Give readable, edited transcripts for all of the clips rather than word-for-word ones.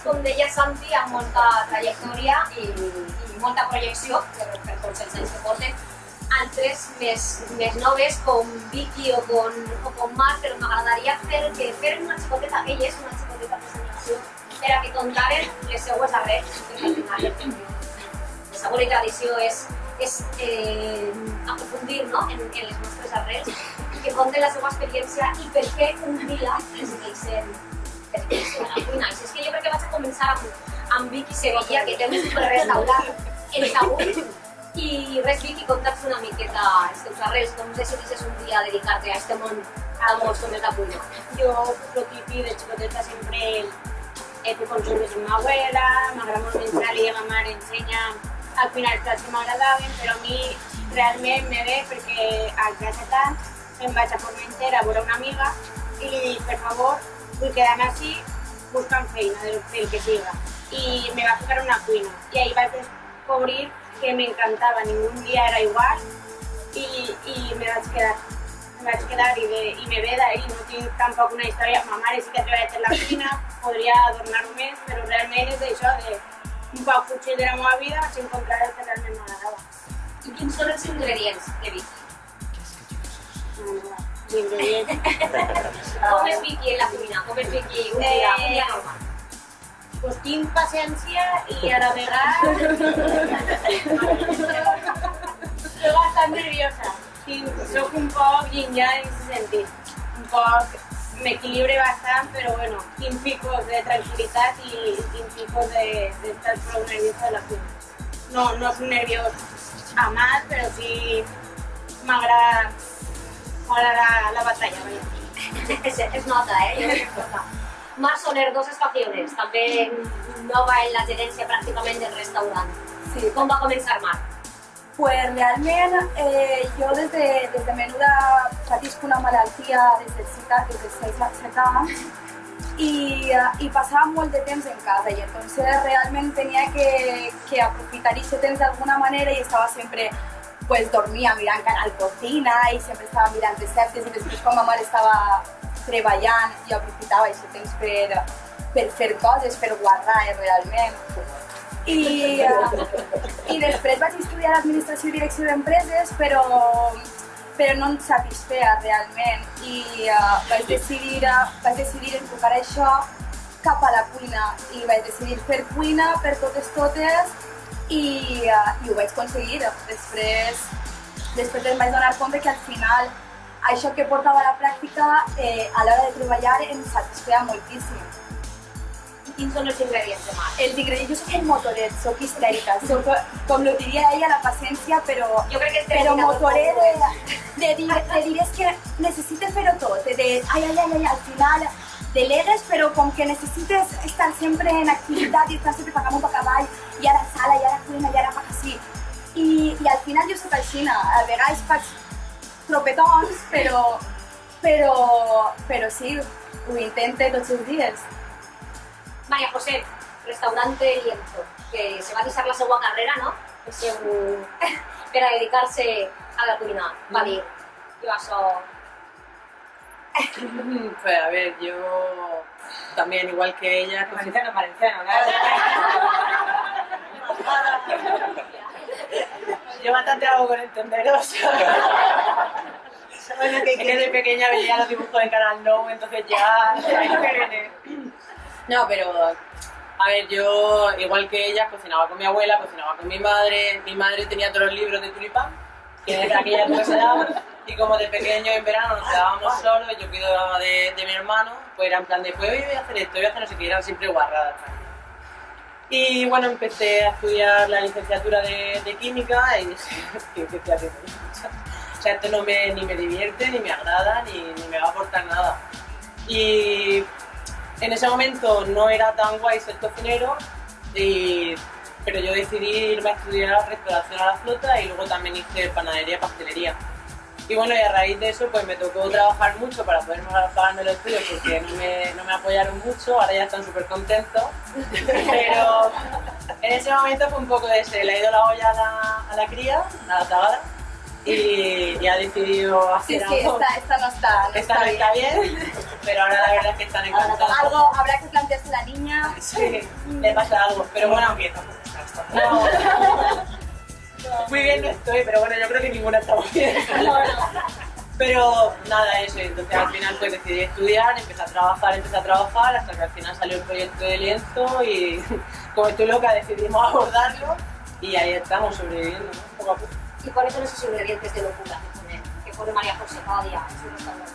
com deia Santi, amb molta trajectòria i molta projecció per tots els anys que porten. Altres més noves, com Vicky o com Marc, però m'agradaria fer una xicoteta, elles, una xicoteta presentació per a que contaren les seues arrels, perquè al final la segona tradició és aprofundir, no?, en les nostres arrels, i que conten la seva experiència i per què un dia decideixen a la cuina. Així és que jo crec que vaig a començar amb Vicky Sevilla, que té un superrestaurant en Sagunt. I res, Vicky, conta'ns una miqueta els teus arrels, com decideixes un dia dedicar-te a este món tan molt com és la cuina. Yo, lo típico de chicoteta, siempre he consumido con mi abuela, m'agrada molt menjar i ma mare ensenya al final els plats que m'agradaven, però a mi realment me ve perquè al casa tant em vaig a Formentera a veure una amiga i li dic, per favor, vull quedar-me així buscant feina del que siga. I me va ficar una cuina i ahí vaig descobrir que me encantaba, ningún día era igual y me vaig quedar y me ve d'ahí, no tinc tampoc una història. Ma mare sí que treballa en la cuina, podria adornar-ho més, però realment és d'això, un poc fugir de la meva vida, vaig encontrar el que realment m'agradava. I quins són els ingredients de Vicky? L'ingredients. Com és Vicky en la cuina? Com és Vicky un dia normal? Pues tinc paciència i a la vegada soy bastant nerviosa. Soc un poc yin-yang en ese sentit. Un poc m'equilibre bastant, però bueno, tinc picos de tranquil·litat i tinc picos d'estar prou nerviosa a la cuina. No és un nerviós amat, però sí m'agrada la batalla. Es nota, jo crec que es nota. Mar Soler, 2 estaciones, també nova en la gerència pràcticament del restaurant. Sí. Com va començar Mar? Pues realment jo des de menuda patisc una malaltia des dels 6 anys y pasaba molt de temps en casa y entonces realment tenia que aprofitar aquest temps d'alguna manera i estava sempre, pues dormia mirant Canal Cocina i sempre estava mirant receptes i després quan ma mare estava treballant i aprofitava aquest temps per fer coses, per guardar realment. I després vaig estudiar Administració i Direcció d'Empreses, però no em satisfeia realment i vaig decidir enfocar això cap a la cuina i vaig decidir fer cuina per totes i ho vaig aconseguir. Després em vaig donar compte que al final això que portava a la pràctica a l'hora de treballar em satisfeia moltíssim. I quins són els ingredients de Mar? Els ingredients, jo soc el motoret, soc histèrica, soc, com lo diria ella, la paciència, però motoret de dir és que necessites fer-ho tot, de al final delegues, però com que necessites estar sempre en activitat i estar sempre per amunt, per cavall, i ara sala, i ara cuina, i ara fa així. I al final jo soc així, a vegades faig tropetons, però sí, ho intento tots els dies. María José, restaurante Lienzo, que se va a deixar la seva carrera, ¿no? Per a dedicar-se a la cuina. Va dir, jo això... Pues a ver, yo también, igual que ella... Valenciano, Yo bastante hago con entenderos. Bueno, que de pequeña veía los dibujos de Canal No, entonces ya... ahí lo que viene. No, pero... A ver, yo, igual que ella, cocinaba con mi abuela, cocinaba con mi madre. Mi madre tenía todos los libros de Tulipán, que desde aquella época se daban. Y como de pequeño en verano nos quedábamos solos, yo cuidaba de mi hermano, pues era en plan de, pues hoy voy a hacer esto, voy a hacer no sé qué, eran siempre guarradas. Y bueno, empecé a estudiar la licenciatura de química y dije, ¿qué estoy haciendo? O sea, esto ni me divierte, ni me agrada, ni me va a aportar nada. Y en ese momento no era tan guay ser cocinero, pero yo decidí irme a estudiar restauración a la flota y luego también hice panadería y pastelería. Y bueno, y a raíz de eso pues me tocó trabajar mucho para poder pagarme los estudios porque no me apoyaron mucho, ahora ya están súper contentos. Pero en ese momento fue un poco de ese, le ha ido la olla a la cría, a la tagada. y ha decidido hacer Sí, algo. esta no está. Esta no está bien, pero ahora la verdad es que están encantados. Algo habrá que plantearse la niña. Sí, le pasa algo, pero bueno, Bien, tampoco está esto. no. Muy bien no estoy, pero bueno, yo creo que ninguna está muy bien. Pero nada, eso, entonces al final pues decidí estudiar, empecé a trabajar, hasta que al final salió el proyecto de lienzo y como estoy loca decidimos abordarlo y ahí estamos sobreviviendo, ¿no? Poco a poco. ¿Y cuáles son esos ingredientes de locura que pone María José cada día en su restaurante?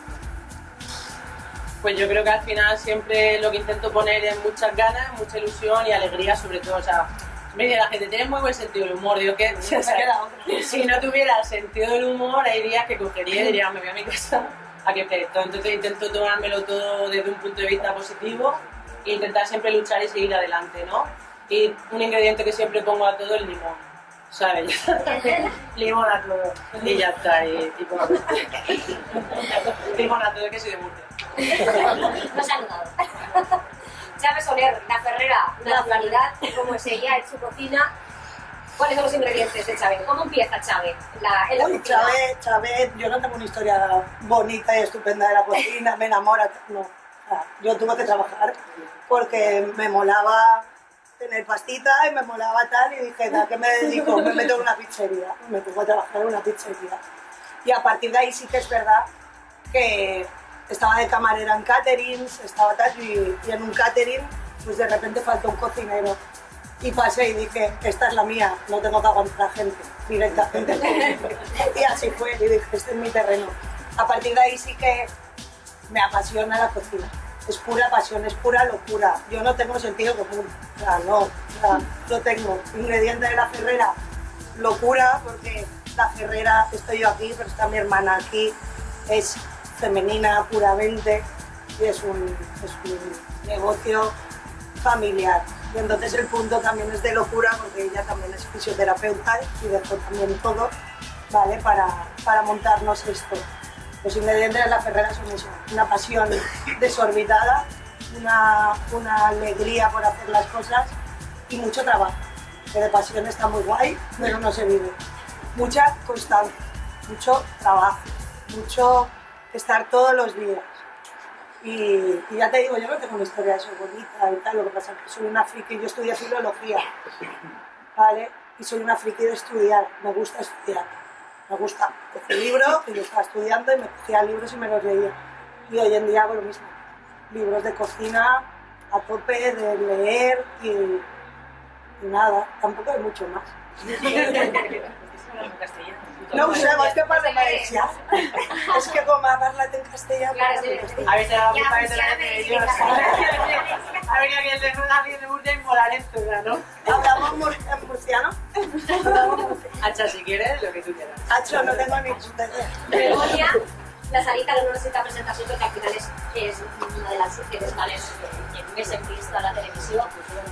Pues yo creo que al final siempre lo que intento poner es muchas ganas, mucha ilusión y alegría sobre todo, o sea, mira, la gente tiene muy buen sentido del humor, digo que si no tuviera el sentido del humor hay días que cogería y diría me voy a mi casa a que esté esto, entonces intento tomármelo todo desde un punto de vista positivo e intentar siempre luchar y seguir adelante, ¿no? Y un ingrediente que siempre pongo a todo es el limón, ¿sabes? Limón a todo y ya está, y poco a poco. Limón a todo, que soy de Murcia. No se ha notado. Chávez Soler, la Ferrera, una naturalidad, como es ella en su cocina. ¿Cuáles son los ingredientes de Chávez? ¿Cómo empieza Chávez en la Uy, cocina? Chávez, yo no tengo una historia bonita y estupenda de la cocina, me enamora, no. O sea, yo tuve que trabajar porque me molaba tener pastita y me molaba tal y dije, ¿a qué me dedico? Me meto en una pizzería, me pongo a trabajar en una pizzería. Y a partir de ahí sí que es verdad que estaba de camarera en caterings, estaba tal, y en un catering pues de repente faltó un cocinero. Y pasé y dije, esta es la mía, no tengo que aguantar a gente directamente. Y así fue, y dije, este es mi terreno. A partir de ahí sí que me apasiona la cocina. Es pura pasión, es pura locura. Yo no tengo sentido común, o sea, no, o sea, lo tengo. Ingrediente de la Ferrera, locura, porque la Ferrera, estoy yo aquí, pero está mi hermana aquí, es femenina puramente y es un negocio familiar. Y entonces el punto también es de locura porque ella también es fisioterapeuta y dejó también todo, ¿vale? para montarnos esto. Los ingredientes de la Ferrera son eso, una pasión desorbitada, una alegría por hacer las cosas y mucho trabajo. Que de pasión está muy guay, pero no se vive. Mucha constancia, mucho trabajo, mucho estar todos los días. Y ya te digo, yo no tengo una historia de eso bonita y tal, lo que pasa es que soy una friki, yo estudié filología, ¿vale? Y soy una friki de estudiar, me gusta estudiar, me gusta. Cogí el libro y lo estaba estudiando y me cogía libros y me los leía. Y hoy en día hago lo mismo, libros de cocina a tope, de leer y nada, tampoco hay mucho más. No ho sé, és que parla valencià. És que com a parlat en castellà... Claro, sí. A veces la culpa es de la televisión. Ha venido alguien de Murcia y molar esto, ¿no? ¿Hablamos en murciano? Hacha, si quieres, lo que tú quieras. Hacho, no tengo ni puta idea. Begoña, la Sarita no necesita presentació perquè al final és una de les principals més hem vist a la televisió.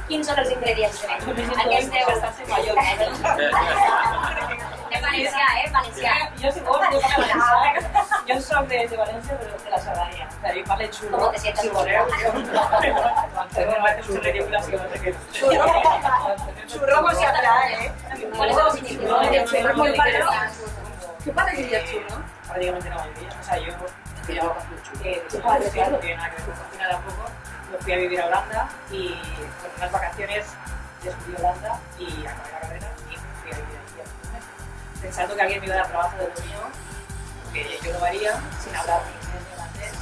Quins són els ingredients que aquesta bastante mayor. De Valencia, Valencia. Yo soy yo soy de Valencia, pero de la Sardaña. O sea, yo parlo churro. ¿Cómo te sientes? Churro com si atrae, ¿Cuáles son los ingredients? Churro muy interesante. ¿Qué pasa que diría chulo? Prácticamente la mayoría. O sea, yo estudiaba no tiene nada que ver con cocina tampoco. Me fui a vivir a Holanda y por unas vacaciones descubrí Holanda y acabé la carrera y me fui a vivir allí. Pensando que alguien me iba a dar trabajo de lo mío, que yo lo haría sin hablar ni inglés ni holandés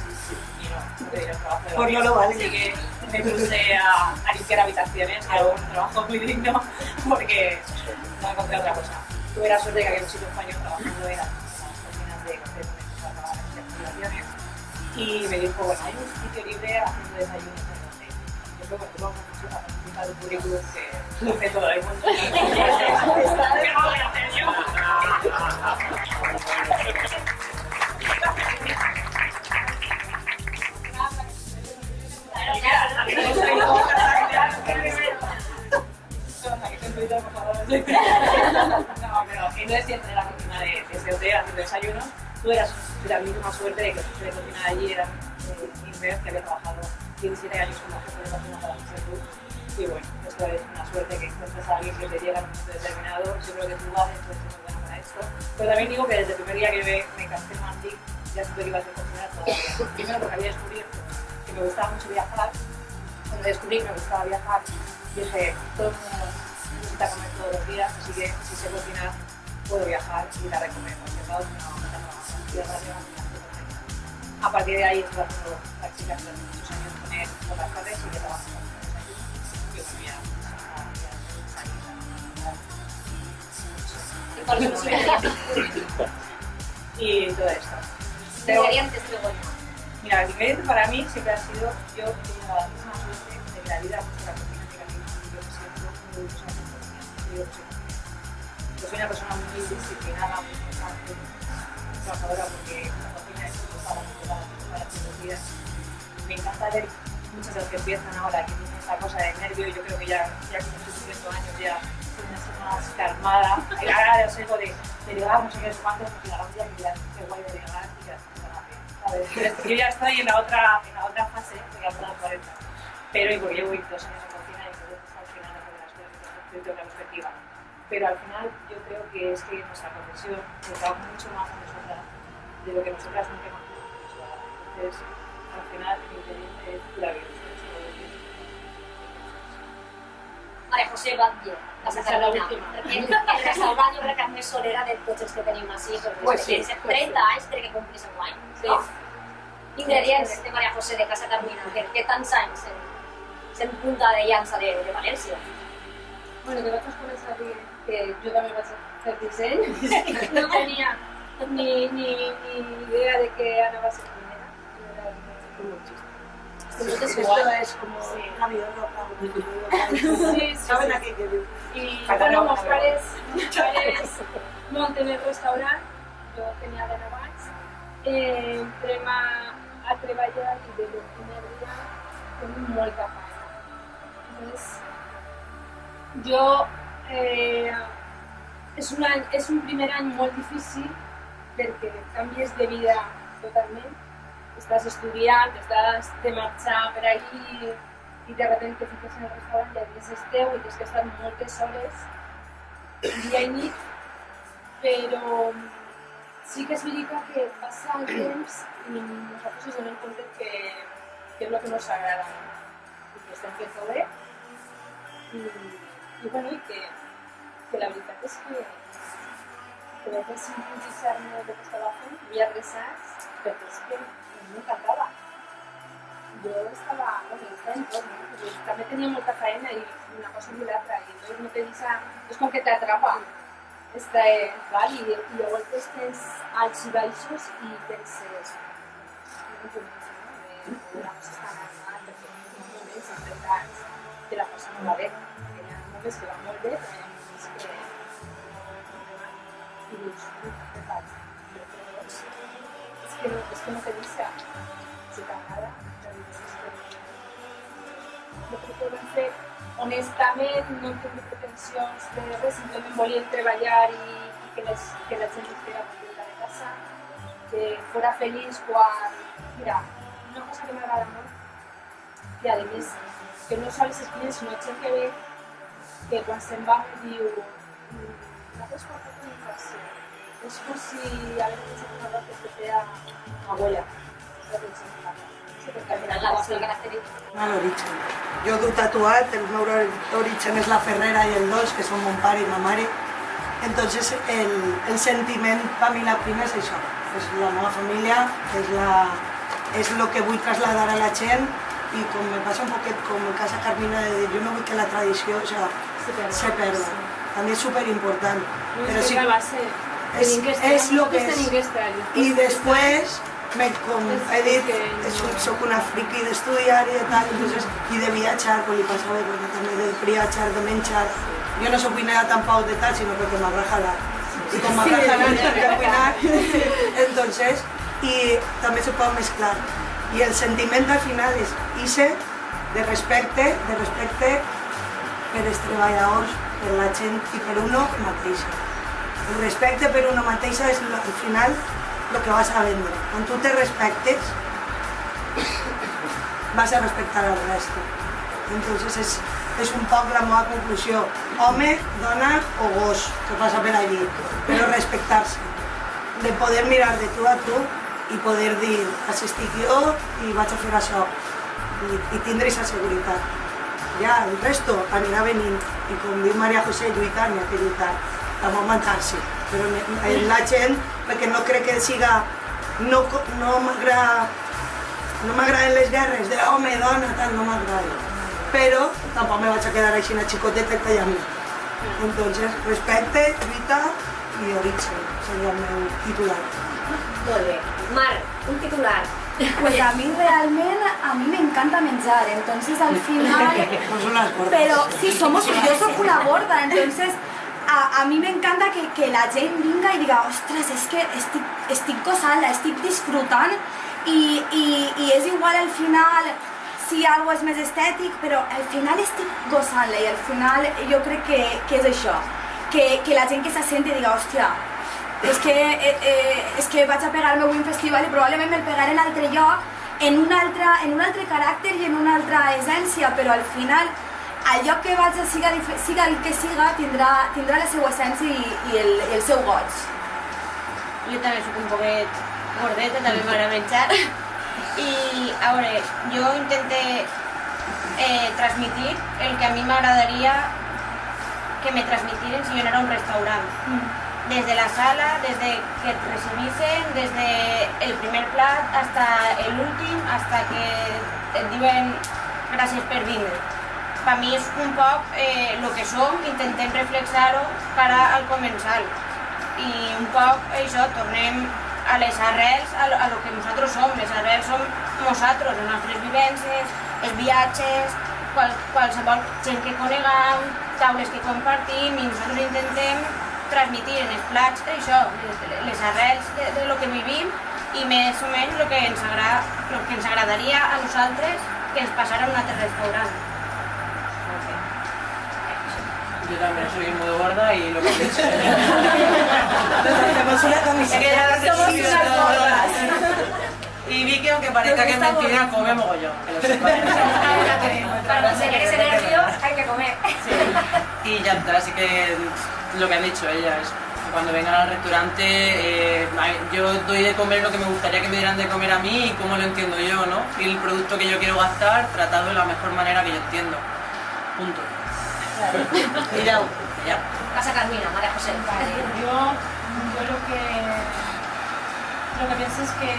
y no te dieron trabajo de lo Pues mío. no lo vale. Así que me puse a limpiar habitaciones, que hago un trabajo muy digno porque no encontré otra cosa. Tuve la suerte de que había un chico español trabajando en las cocinas de café donde empezó a trabajar en habitaciones y me dijo, bueno, hay un sitio libre haciendo desayunos en el hotel. Yo creo que vamos a facilitar un currículum que lo hace todo el mundo. ¿Qué no voy a hacer yo? No, pero entonces entré en la cocina de ese hotel haciendo desayunos. Tuve la misma suerte de que el jefe de cocina de allí era un inglés que había trabajado 17 años como jefe de cocina para Michelin. Y bueno, esto es una suerte que encuentres a alguien que te llega en un momento determinado. Yo creo que tú vas, entonces es muy bueno para eso. esto. Pero también digo que desde el primer día que me casé en Madrid ya supe que iba a ser cocinera toda la vida. Primero porque había descubierto que me gustaba mucho viajar. Cuando descubrí que me gustaba viajar, dije, todo el mundo necesita comer todos los días, así que si sé cocinar, puedo viajar y dar de comer en cualquier lado, a partir de ahí estuve haciendo prácticas durante muchos años con él por las tardes y que trabajo con él. Yo vivía Y por eso los ingredientes. y todo esto. Ingredientes de Begoña. Mira, el ingrediente para mí siempre ha sido, yo tengo la misma suerte de que la vida mucho la cocina negativa. Yo me siento muy orgullosa de la cocina. Yo soy una persona muy disciplinada, muy constante, muy trabajadora porque la cocina es un para todos los días. Me encanta ver muchas de las que empiezan ahora, que tienen esa cosa de nervio y yo creo que ya con estos 100 años ya soy más calmada. Ahora os digo de delegar, no sé qué, cuántos, porque la gran día qué guay de delegar y ya yo ya estoy en la otra fase, estoy a los 40, pero y porque llevo 22 años en cocina y entonces al final es de las cosas que tengo la perspectiva. Pero al final yo creo que es que nuestra profesión nos da mucho más a nosotras de lo que nosotras nunca imaginamos. Entonces, al final el ingrediente es la vida. Maria José Batlle, Casa Carmina. El restaurant jo crec que és més solera de tots els que tenim així, perquè Pues sí, 30 anys crec que complís en guany. No? Ingredients de Maria José de Casa Carmina, que tants anys sent punta de llança de València. Bueno, que vaig començar a dir que jo també vaig fer disseny. No tenia ni idea de que anava a ser primera. Esto es como una vida loca. Sí, ¿Saben a qué quiero? I bueno, meus pares munten el restaurant, jo tenia de 9 anys, entrem a treballar i des del primer dia tenim molta feina. Llavors, jo és un primer any molt difícil perquè canvies de vida totalment. Estàs estudiant, estàs de marxar per allí i de repente te fiques en el restaurant i allí és teu i tens que estar moltes hores, dia i nit, però sí que és veritat que passa el temps i nosaltres ens donem compte que és el que ens agrada i que estem fent bé i bueno, i que la veritat és que vaig sintonitzar-me del que estava fent, havia adreçats, perquè és que m'encantava. Jo estava en tot, no? També tenia molta feina i una cosa i l'altra, i llavors no te deixa, és com que t'atrapa. I llavors tens alts i baixos i penses, no comença, no? Una cosa està normal, perquè en uns moments, en 30 anys, que la cosa no va bé. Hi ha moments que va molt bé, però hi ha moments que i dius, què faig? És que no te deixa. Si t'agrada, jo crec que ho vam fer honestament, no tenia pretensions de res, simplement volíem treballar i que la gent estiguera contenta de casa, que fora feliç quan... Mira, una cosa que m'agrada molt, i a més, que no sols els clients, sinó gent que ve, que quan se'n va em diu nosaltres quan fem una infecció, és com si hagués fet una cosa que feia abuela. L'origen. Jo he tatuat, el meu origen és la Ferrera i el 2, que són mon pare i ma mare. Entonces el sentiment per mi la prima és això, és la meva família, és el que vull traslladar a la gent i com me passa un poquet com en Casa Carmina, de dir, jo no vull que la tradició se perda. També és superimportant. Però sí, és el que és. I després, com he dit, soc una friqui d'estudiar i de tal, i de viatjar, quan li passava perquè també de viatjar, de menjar. Jo no soc cuinera tampoc de tal, sinó perquè m'agrada. I com m'agrada de cuinar, entonces, i també se pot mesclar. I el sentiment al final és ese de respecte per els treballadors, per la gent i per uno mateixa. El respecte per uno mateixa és al final lo que vas a vendre. Quan tu te respectes, vas a respectar al resto. Entonces és un poc la meva conclusió. Home, dona o gos que passa per allí, però respectar-se. De poder mirar de tu a tu i poder dir, així estic jo i vaig a fer això. I tindre aquesta seguretat. Ja, el resto anirà venint. I com diu Maria José, lluitar, n'hi ha que lluitar. Tampoc matar-se. Però la gent, perquè no crec que siga... No m'agraden les guerres d'home, dona, tal, no m'agrada. Però tampoc me vaig a quedar així una xicoteta callant-me. Entonces, respecte, lluita i origen, seria el meu titular. Molt bé. Mar, un titular. Pues a mí realmente, a mí me encanta menjar, entonces al final... No són les gordes. Pero sí, yo soy una gorda, entonces a mí me encanta que la gent vinga y diga, ostras, es que estic gozant-la, estic disfrutant y es igual al final si algo és més estètic, però al final estic gozant-la i al final jo crec que és això, que la gent que se senti diga, hòstia, és que vaig a pegar-me avui un festival i probablement me'l pegaré en altre lloc, en un altre caràcter i en una altra essència, però al final el lloc que vaig a siga el que siga tindrà la seva essència i el seu goig. Jo també soc un poquet gordeta, també m'agrada menjar. I a veure, jo intento transmitir el que a mi m'agradaria que me transmitiren si jo anara a un restaurant. Desde la sala, desde que te recibisen, desde el primer plat hasta el últim, hasta que et diuen gràcies per vindre. Per mi és un poc el que som, intentem reflexar-ho cara al comensal. I un poc això, tornem a les arrels, a lo que nosaltres som. Les arrels som nosaltres, les nostres vivències, els viatges, qualsevol gent que coneguem, taules que compartim, i nosaltres intentem transmitir en els plats això, les arrels de lo que vivim i més o menys el que ens agradaria a nosaltres que ens passara a un altre restaurant. Yo también soy muy gorda y lo que he dicho. Hacemos una camiseta. Somos unas gordas. Y Vicky, aunque parezca que es mentira, come mogollón. Que lo sepa. Para conseguir ese nervio hay que comer. Sí. Y ya está, así que lo que han dicho ellas, que cuando vengan al restaurante yo doy de comer lo que me gustaría que me dieran de comer a mí y cómo lo entiendo yo, ¿no? Y el producto que yo quiero gastar, tratado de la mejor manera que yo entiendo. Punto. Mirau. Ya. Casa Carmina, María José. Yo lo que pienso es que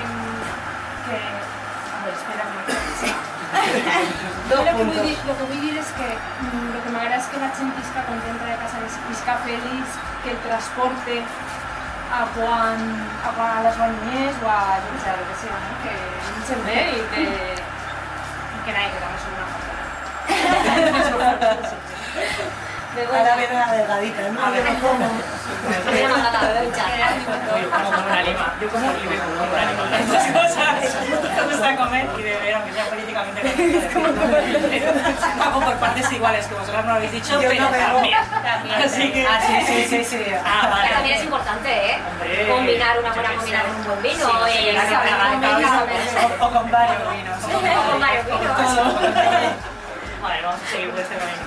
a ver, espera Dos lo puntos. que vull dir és que lo que m'agrada és que la gent visca contenta de casa, visca feliç, que el transporte a les banyes o a jo que sé, lo que sea, ¿no? Que mengen bé i que nadie, que també són una falta. Ahora viene la delgadita, ¿no? A ver. Yo no como. Mira, Magdalena, Como una lima. Yo como libre como una lima. Las cosas. Me gusta comer y beber, aunque sea políticamente correcto. Hago por partes iguales, que vosotras no lo habéis dicho, Yo pero no bebo. también. Así que... sí. Que también es importante, ¿eh? Hombre, Combinar una yo buena qué comida sé. con un buen vino Sí, y claro, saber claro, comer. o con varios vinos. O con varios vinos. Vale, vamos a seguir por este camino.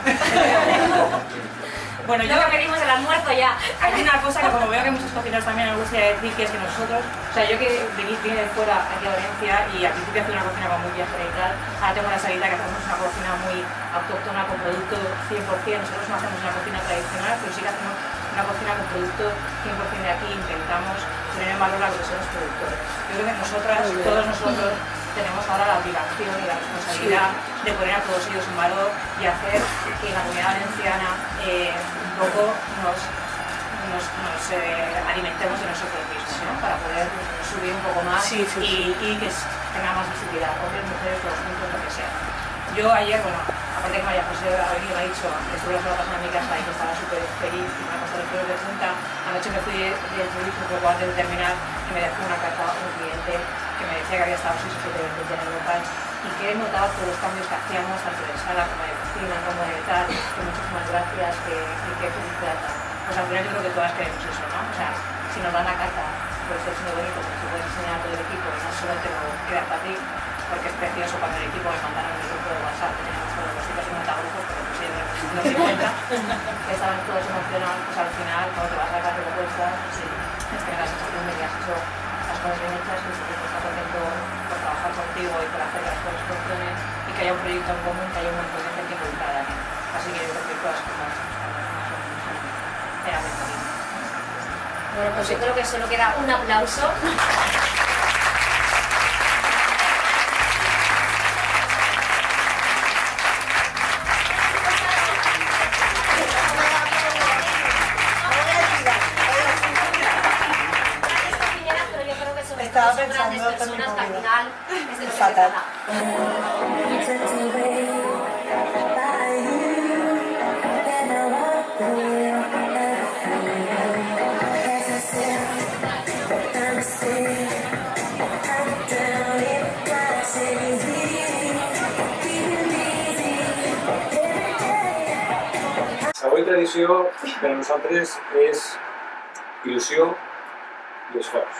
Bueno, yo Lo que pedimos el almuerzo ya. hay una cosa que como veo que muchos cocineros también les gusta decir, que es que nosotros, o sea, yo que vine de fuera aquí a Valencia y al principio hacía una cocina como muy viajera y tal, ahora tengo la salida que hacemos una cocina muy autóctona con producto 100%, nosotros no hacemos una cocina tradicional, pero sí que hacemos una cocina con producto 100% de aquí, intentamos tener en valor a lo que son los productores. Yo creo que nosotras, todos nosotros, tenemos ahora la obligación y la responsabilidad de poner a todos ellos en valor y hacer que la comunidad valenciana un poco nos alimentemos de nosotros mismos, ¿no? Para poder subir un poco más y que tenga más visibilidad, hombres, mujeres, todos juntos, lo que sea. Yo ayer, bueno, aparte que María José ha venido, me ha dicho, estuve la semana pasada en mi casa y que estaba súper feliz y me ha pasado los pelos de punta. Anoche me fui del servicio poco antes de terminar y me dejó una carta a un cliente que me decía que había estado 6 o 7 veces ya en el local y que él notaba todos los cambios que hacíamos, tanto de sala como de cocina, como de tal, que muchísimas gracias, que felicidad. Pues al final yo creo que todas queremos eso, ¿no? O sea, si nos dan la carta, pues es muy bonito, porque se puede enseñar a todo el equipo y no solo te lo queda para ti, porque es precioso cuando el equipo me mandaron el grupo de WhatsApp, que tenemos todos los 250 grupos, pero pues no se cuenta, que estaban todos emocionados, pues al final, cuando te vas a las propuestas, sí, es que la sensación de que has hecho las cosas bien hechas y que está contento por trabajar contigo y por hacer que las cosas funcionen y que haya un proyecto en común, que haya un montón de gente involucrada en él. Así que yo creo que todas las cosas son realmente bien. Bueno, pues yo creo que solo queda un aplauso. Pero yo creo que sobre todo son grandes personas que al final es de lo que se trata. Sabor i tradició per a nosaltres és il·lusió i esforç.